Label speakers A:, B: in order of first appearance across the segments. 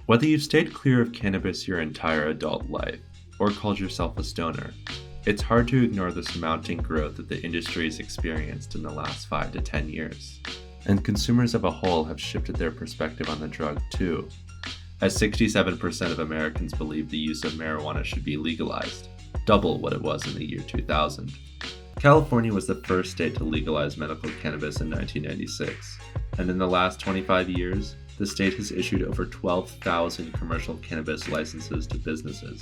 A: Whether you've stayed clear of cannabis your entire adult life, or called yourself a stoner, it's hard to ignore the mounting growth that the industry has experienced in the last 5 to 10 years. And consumers as a whole have shifted their perspective on the drug too, as 67% of Americans believe the use of marijuana should be legalized, double what it was in the year 2000. California was the first state to legalize medical cannabis in 1996, and in the last 25 years, the state has issued over 12,000 commercial cannabis licenses to businesses,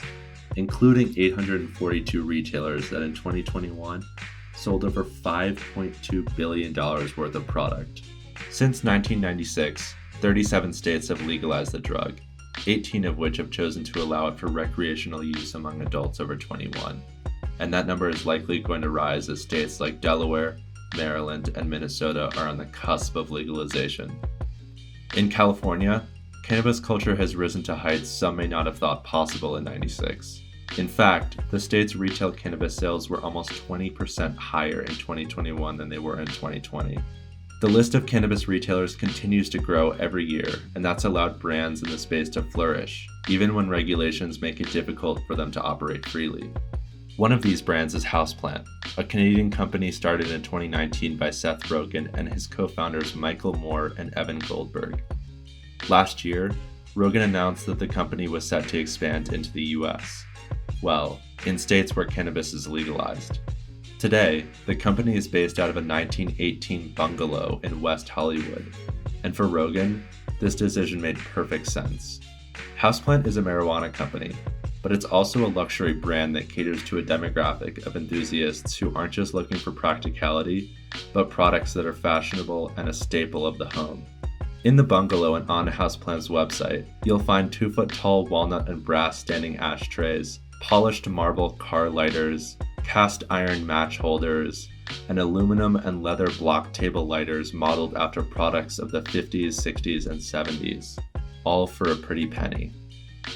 A: including 842 retailers that in 2021 sold over $5.2 billion worth of product. Since 1996, 37 states have legalized the drug, 18 of which have chosen to allow it for recreational use among adults over 21. And that number is likely going to rise as states like Delaware, Maryland, and Minnesota are on the cusp of legalization. In California, cannabis culture has risen to heights some may not have thought possible in '96. In fact, the state's retail cannabis sales were almost 20% higher in 2021 than they were in 2020. The list of cannabis retailers continues to grow every year, and that's allowed brands in the space to flourish, even when regulations make it difficult for them to operate freely. One of these brands is Houseplant, a Canadian company started in 2019 by Seth Rogen and his co-founders Michael Mohr and Evan Goldberg. Last year, Rogen announced that the company was set to expand into the US. Well, in states where cannabis is legalized. Today, the company is based out of a 1918 bungalow in West Hollywood, and for Rogen, this decision made perfect sense. Houseplant is a marijuana company, but it's also a luxury brand that caters to a demographic of enthusiasts who aren't just looking for practicality, but products that are fashionable and a staple of the home. In the bungalow and on Houseplant's website, you'll find 2-foot-tall walnut and brass standing ashtrays, polished marble car lighters, cast iron match holders, and aluminum and leather block table lighters modeled after products of the 50s, 60s, and 70s, all for a pretty penny.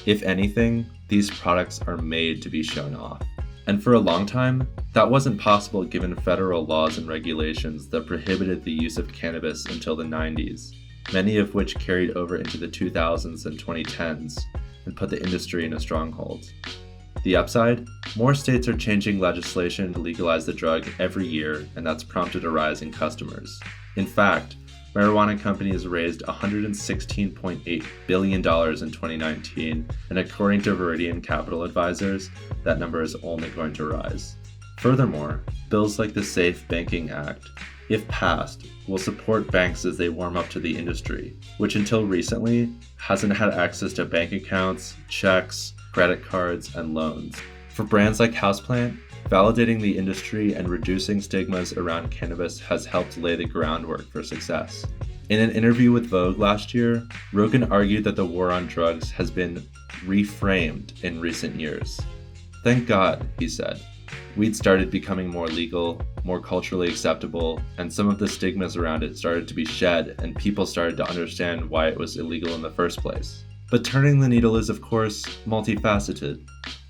A: If anything, these products are made to be shown off. And for a long time, that wasn't possible given federal laws and regulations that prohibited the use of cannabis until the 90s, many of which carried over into the 2000s and 2010s and put the industry in a stronghold. The upside? More states are changing legislation to legalize the drug every year, and that's prompted a rise in customers. In fact, marijuana companies raised $116.8 billion in 2019, and according to Viridian Capital Advisors, that number is only going to rise. Furthermore, bills like the SAFE Banking Act, if passed, will support banks as they warm up to the industry, which until recently hasn't had access to bank accounts, checks, credit cards, and loans. For brands like Houseplant, validating the industry and reducing stigmas around cannabis has helped lay the groundwork for success. In an interview with Vogue last year, Rogen argued that the war on drugs has been reframed in recent years. Thank God, he said. Weed started becoming more legal, more culturally acceptable, and some of the stigmas around it started to be shed, and people started to understand why it was illegal in the first place. But turning the needle is, of course, multifaceted.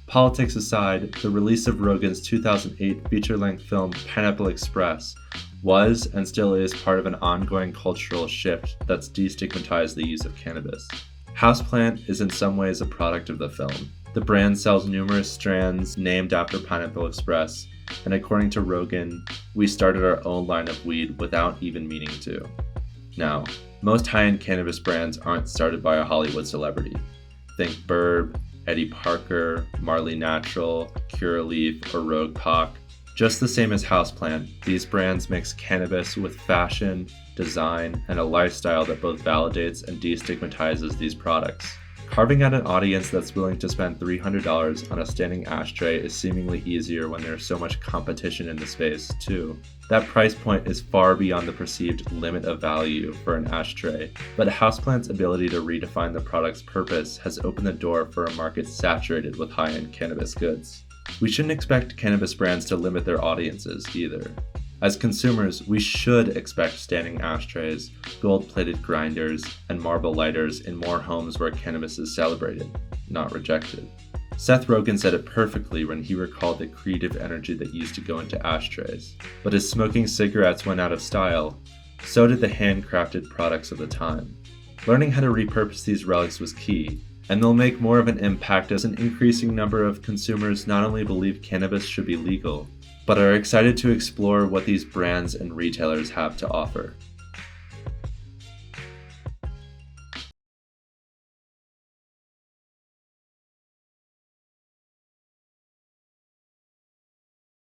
A: Politics aside, the release of Rogen's 2008 feature-length film Pineapple Express was and still is part of an ongoing cultural shift that's destigmatized the use of cannabis. Houseplant is in some ways a product of the film. The brand sells numerous strands named after Pineapple Express, and according to Rogen, we started our own line of weed without even meaning to. Now, most high-end cannabis brands aren't started by a Hollywood celebrity. Think Burb, Eddie Parker, Marley Natural, Curaleaf, or Rogue Pock. Just the same as Houseplant, these brands mix cannabis with fashion, design, and a lifestyle that both validates and destigmatizes these products. Carving out an audience that's willing to spend $300 on a standing ashtray is seemingly easier when there's so much competition in the space, too. That price point is far beyond the perceived limit of value for an ashtray, but Houseplant's ability to redefine the product's purpose has opened the door for a market saturated with high-end cannabis goods. We shouldn't expect cannabis brands to limit their audiences, either. As consumers, we should expect standing ashtrays, gold-plated grinders, and marble lighters in more homes where cannabis is celebrated, not rejected. Seth Rogen said it perfectly when he recalled the creative energy that used to go into ashtrays. But as smoking cigarettes went out of style, so did the handcrafted products of the time. Learning how to repurpose these relics was key, And they'll make more of an impact as an increasing number of consumers not only believe cannabis should be legal, but are excited to explore what these brands and retailers have to offer.